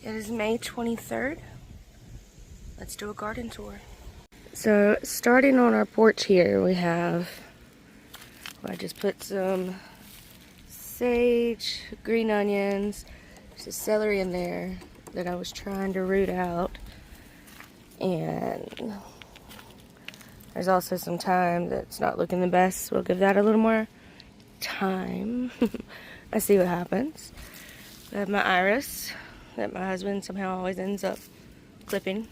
It is May 23rd. Let's do a garden tour. So starting on our porch here, we have, I just put some sage, green onions, there's celery in there that I was trying to root out. And there's also some thyme that's not looking the best. We'll give that a little more time. Let's see what happens. I have my iris that my husband somehow always ends up clipping.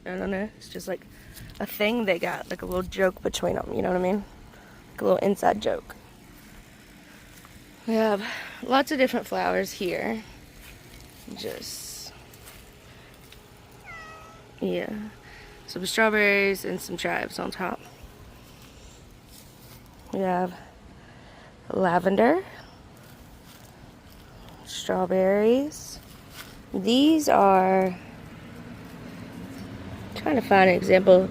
I don't know, it's just like a thing they got, like a little joke between them, you know what I mean? Like a little inside joke. We have lots of different flowers here. Just, yeah. Some strawberries and some chives on top. We have lavender, strawberries. These are, I'm trying to find an example.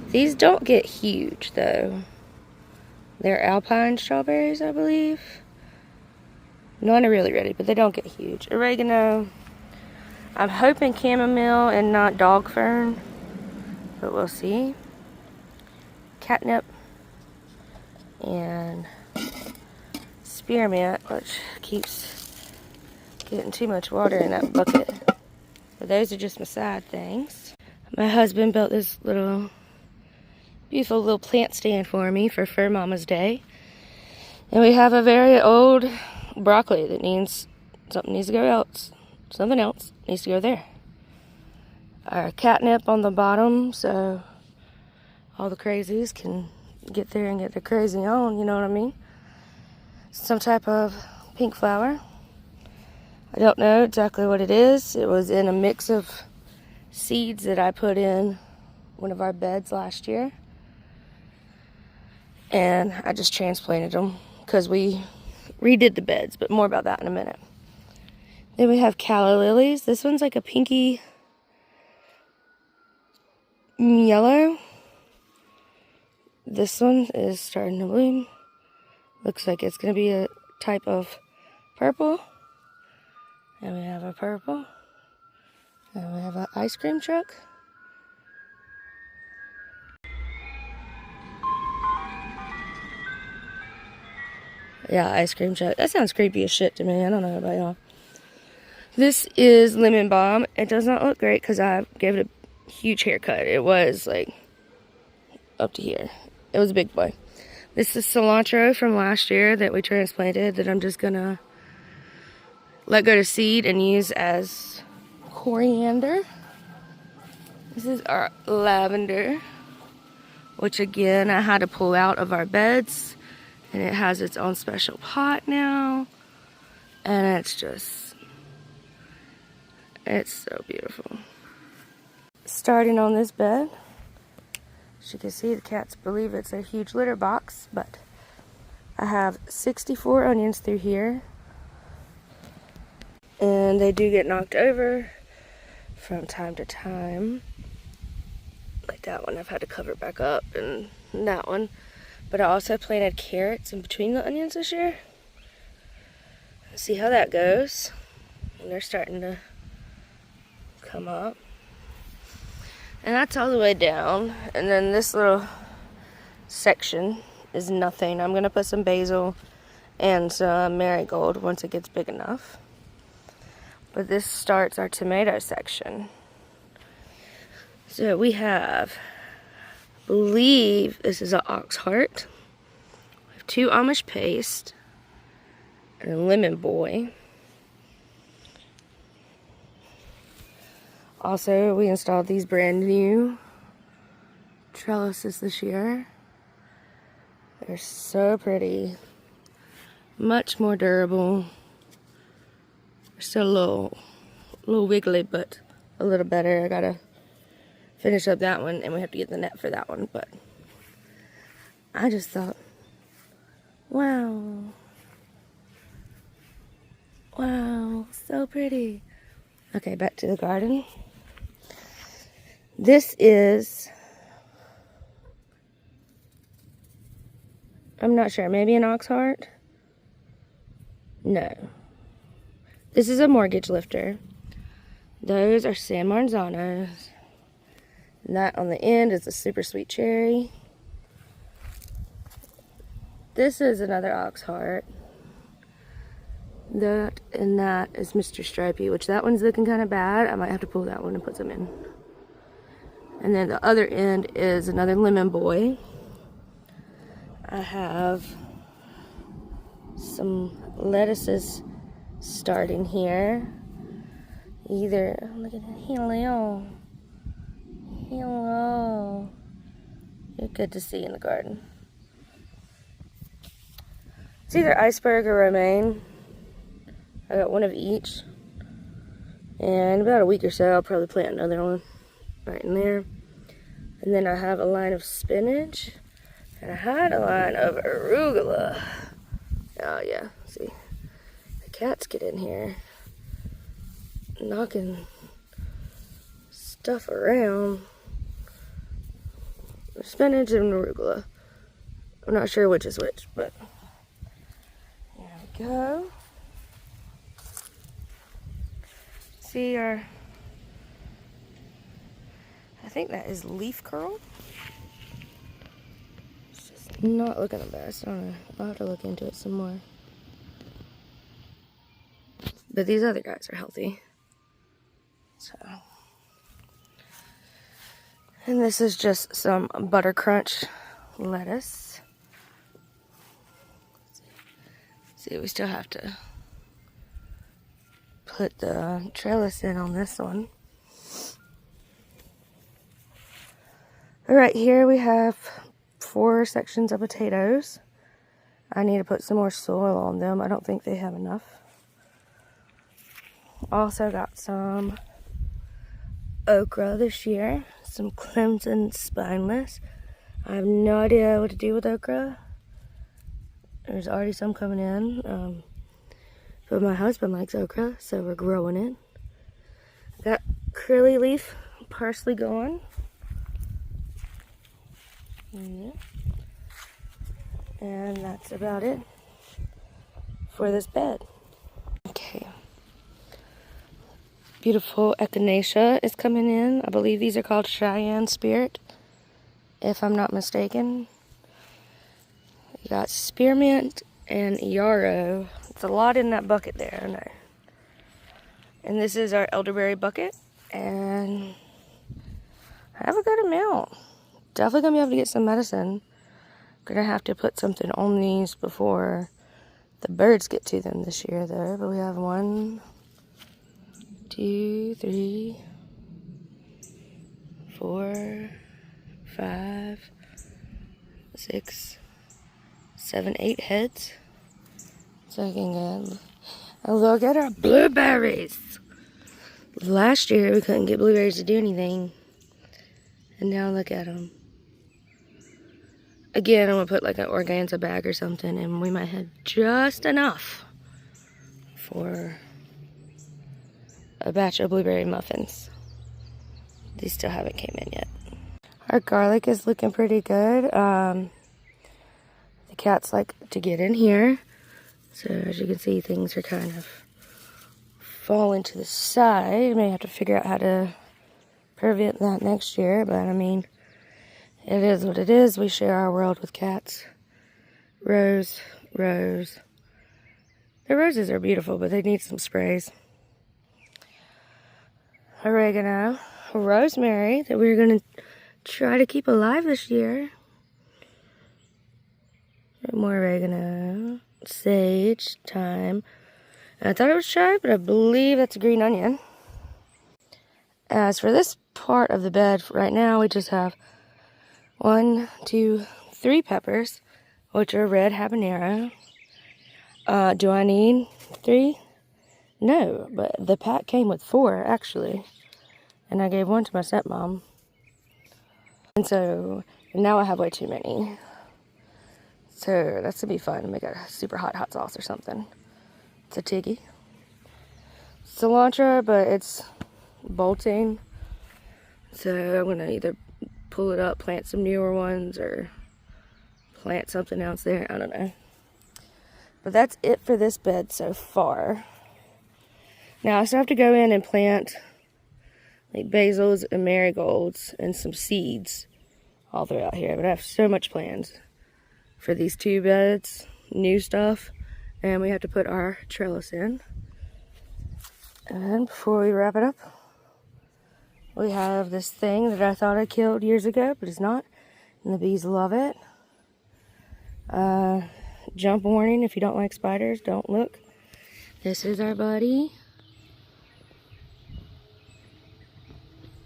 These don't get huge though. They're alpine strawberries, I believe. None are really ready, but they don't get huge. Oregano. I'm hoping chamomile and not dog fern, but we'll see. Catnip and spearmint, which keeps getting too much water in that bucket. But those are just my side things. My husband built this little beautiful little plant stand for me for Fur Mama's Day. And we have a very old broccoli that needs something needs to go else. Something else needs to go there. Our catnip on the bottom, so all the crazies can get there and get their crazy on, you know what I mean? Some type of pink flower. I don't know exactly what it is. It was in a mix of seeds that I put in one of our beds last year. And I just transplanted them because we redid the beds, but more about that in a minute. Then we have calla lilies. This one's like a pinky yellow. This one is starting to bloom. Looks like it's going to be a type of purple. And we have a purple. And we have an ice cream truck. Yeah, ice cream truck. That sounds creepy as shit to me. I don't know about y'all. This is lemon balm. It does not look great because I gave it a huge haircut. It was like up to here. It was a big boy. This is cilantro from last year that we transplanted that I'm just gonna let go to seed and use as coriander. This is our lavender, which again I had to pull out of our beds. And it has its own special pot now. And it's so beautiful. Starting on this bed, as you can see, the cats believe it's a huge litter box, but I have 64 onions through here. And they do get knocked over from time to time. Like that one, I've had to cover back up, and that one. But I also planted carrots in between the onions this year. Let's see how that goes. And they're starting to come up. And that's all the way down. And then this little section is nothing. I'm going to put some basil and some marigold once it gets big enough. But this starts our tomato section. So we have, I believe this is an ox heart. We have 2 Amish paste and a lemon boy. Also, we installed these brand new trellises this year. They're so pretty. Much more durable. They're still a little wiggly, but a little better. I gotta finish up that one, and we have to get the net for that one, but I just thought, wow, so pretty. Okay, back to the garden. This is, I'm not sure, maybe an ox heart? No. This is a mortgage lifter. Those are San Marzanos. And that on the end is a super sweet cherry. This is another ox heart. That and that is Mr. Stripey, which that one's looking kind of bad. I might have to pull that one and put some in. And then the other end is another lemon boy. I have some lettuces starting here. Either, look at that, hello. Hello. You're good to see in the garden. It's either iceberg or romaine. I got one of each. And about a week or so, I'll probably plant another one right in there. And then I have a line of spinach. And I had a line of arugula. Oh yeah, see. The cats get in here, knocking stuff around. Spinach and arugula. I'm not sure which is which, but there we go. See our, I think that is leaf curl. It's just not looking the best. I don't know. I'll have to look into it some more. But these other guys are healthy. So. And this is just some butter crunch lettuce. See, we still have to put the trellis in on this one. All right, here we have 4 sections of potatoes. I need to put some more soil on them. I don't think they have enough. Also got some okra this year, some crimson spineless. I have no idea what to do with okra. There's already some coming in. But my husband likes okra, so we're growing it. Got curly leaf parsley going. Yeah. And that's about it for this bed. Okay. Beautiful echinacea is coming in. I believe these are called Cheyenne Spirit, if I'm not mistaken. You got spearmint and yarrow. It's a lot in that bucket there, I know. And this is our elderberry bucket, and I have a good amount. Definitely gonna be able to get some medicine. Gonna have to put something on these before the birds get to them this year, though. But we have 1, 2, 3, 4, 5, 6, 7, 8 heads. It's looking good. And look at our blueberries. Last year we couldn't get blueberries to do anything. And now look at them. Again, I'm going to put like an organza bag or something, and we might have just enough for a batch of blueberry muffins. These still haven't came in yet. Our garlic is looking pretty good. The cats like to get in here. So as you can see, things are kind of falling to the side. May have to figure out how to prevent that next year, but I mean, it is what it is. We share our world with cats. Rose. The roses are beautiful, but they need some sprays. Oregano. Rosemary that we're going to try to keep alive this year. More oregano. Sage. Thyme. I thought it was chive, but I believe that's a green onion. As for this part of the bed, right now we just have 1, 2, 3 peppers, which are red habanero. Do I need 3? No, but the pack came with 4, actually. And I gave 1 to my stepmom. And so, now I have way too many. So, that's going to be fun. Make a super hot sauce or something. It's a tiggy. Cilantro, but it's bolting. So, I'm going to either pull it up, plant some newer ones, or plant something else there. I don't know. But that's it for this bed so far. Now I still have to go in and plant like basils and marigolds and some seeds all throughout here. But I have so much plans for these 2 beds, new stuff, and we have to put our trellis in. And before we wrap it up, we have this thing that I thought I killed years ago, but it's not, and the bees love it. Jump warning, if you don't like spiders, don't look. This is our buddy.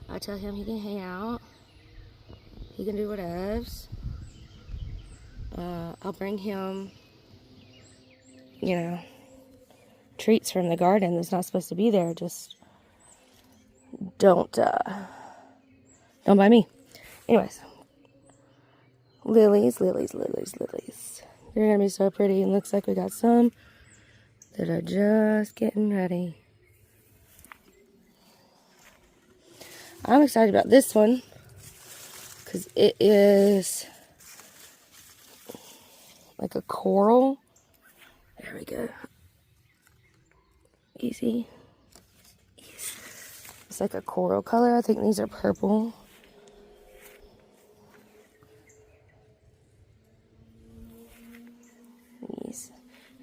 I tell him he can hang out. He can do whatevs. I'll bring him, you know, treats from the garden that's not supposed to be there. Just don't buy me. Anyways, lilies. They're gonna be so pretty, and looks like we got some that are just getting ready. I'm excited about this one because it is like a coral. There we go. Easy. It's like a coral color. I think these are purple. These,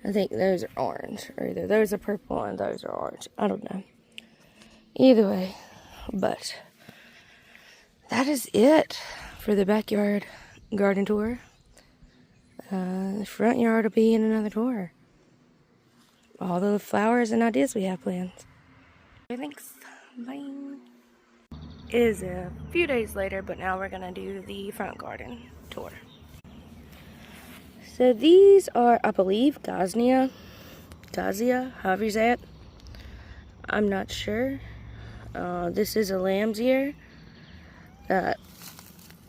I think those are orange, or either those are purple and those are orange. I don't know. Either way, but that is it for the backyard garden tour. The front yard will be in another tour. All the flowers and ideas we have planned. Okay, thanks. Bye. It is a few days later, but now we're gonna do the front garden tour. So these are, I believe, Gazia, however you say it. I'm not sure. This is a lamb's ear that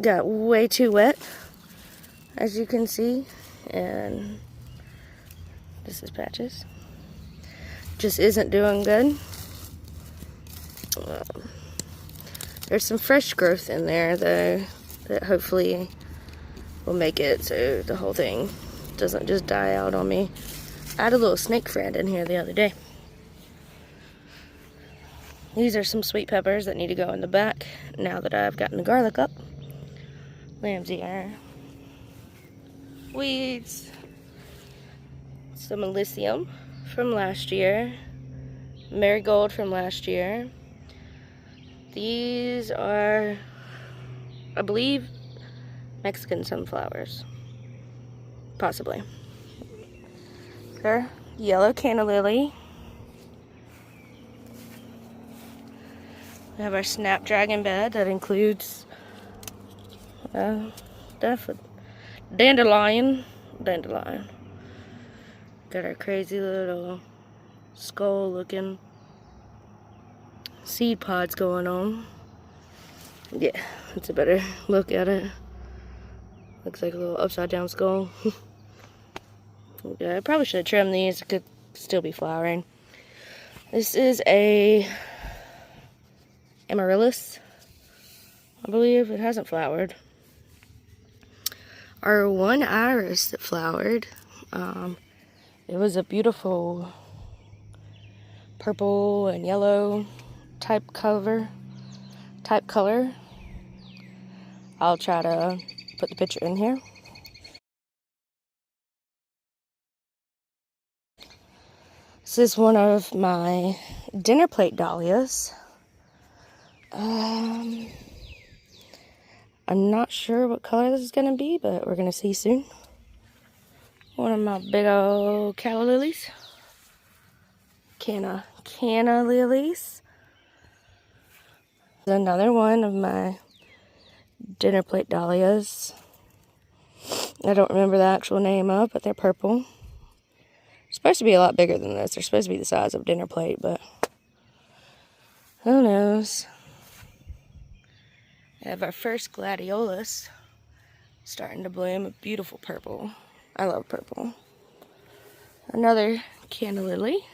got way too wet, as you can see, and this is Patches. Just isn't doing good. There's some fresh growth in there though that hopefully will make it so the whole thing doesn't just die out on me. I had a little snake friend in here the other day. These are some sweet peppers that need to go in the back now that I've gotten the garlic up. Lamb's ear. Weeds. Some Elysium from last year. Marigold from last year. These are, I believe, Mexican sunflowers. Possibly. They're yellow canna lily. We have our snapdragon bed that includes dandelion. Got our crazy little skull looking seed pods going on. Yeah, that's a better look at it. Looks like a little upside down skull. Yeah, I probably should have trimmed these. It could still be flowering. This is a amaryllis, I believe. It hasn't flowered. Our one iris that flowered, it was a beautiful purple and yellow type color. I'll try to put the picture in here. This is one of my dinner plate dahlias. I'm not sure what color this is going to be, but we're going to see soon. One of my big old calla lilies. Canna lilies. Another one of my dinner plate dahlias. I don't remember the actual name of, but they're purple. Supposed to be a lot bigger than this. They're supposed to be the size of a dinner plate, but who knows? We have our first gladiolus starting to bloom, a beautiful purple. I love purple. Another canna lily.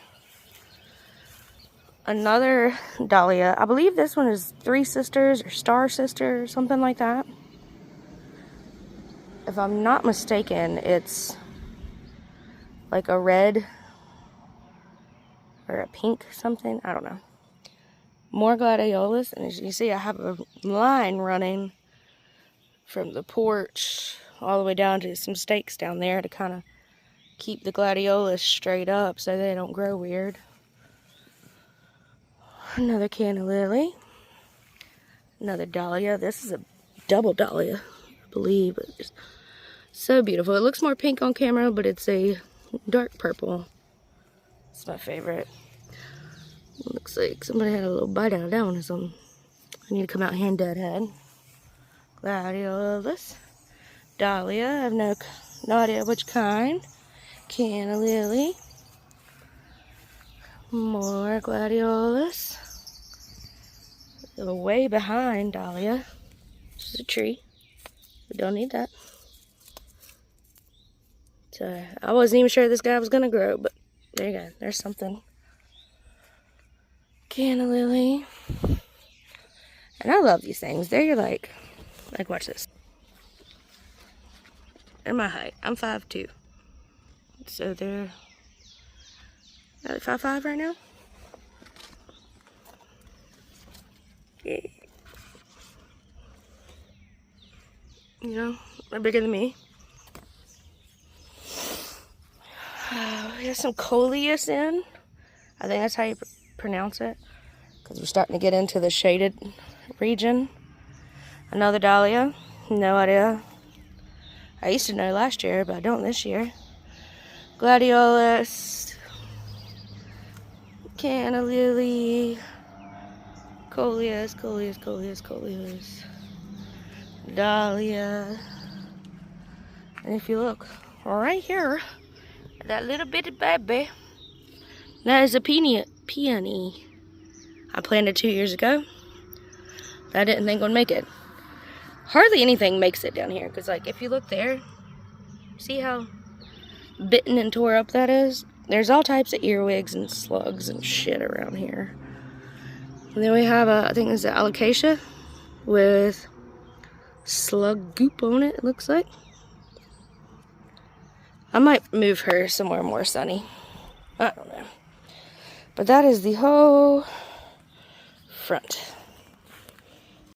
Another dahlia. I believe this one is Three Sisters or Star Sister or something like that. If I'm not mistaken, it's like a red or a pink something. I don't know. More gladiolus, and as you see, I have a line running from the porch all the way down to some stakes down there to kind of keep the gladiolus straight up so they don't grow weird. Another canna lily. Another dahlia. This is a double dahlia, I believe. It's so beautiful. It looks more pink on camera, but it's a dark purple. It's my favorite. Looks like somebody had a little bite out of that one or something. I need to come out here and deadhead. Gladiolus. Dahlia. I have no idea which kind. Canna lily. More gladiolus. They're way behind dahlia. This is a tree. We don't need that. So I wasn't even sure this guy was gonna grow, but there you go. There's something. Canna lily. And I love these things. They're like watch this. They're my height. I'm 5'2". So they're 5'5" right now. Yeah. You know, they're bigger than me. We have some coleus in. I think that's how you pronounce it. Because we're starting to get into the shaded region. Another dahlia. No idea. I used to know last year, but I don't this year. Gladiolus. Canna lily. Coleus. Dahlia. And if you look right here, that little bitty baby, that is a peony. I planted 2 years ago. I didn't think would make it. Hardly anything makes it down here, because like if you look there, see how bitten and tore up that is? There's all types of earwigs and slugs and shit around here. And then we have I think it's an alocasia with slug goop on it, it looks like. I might move her somewhere more sunny. I don't know. But that is the whole front.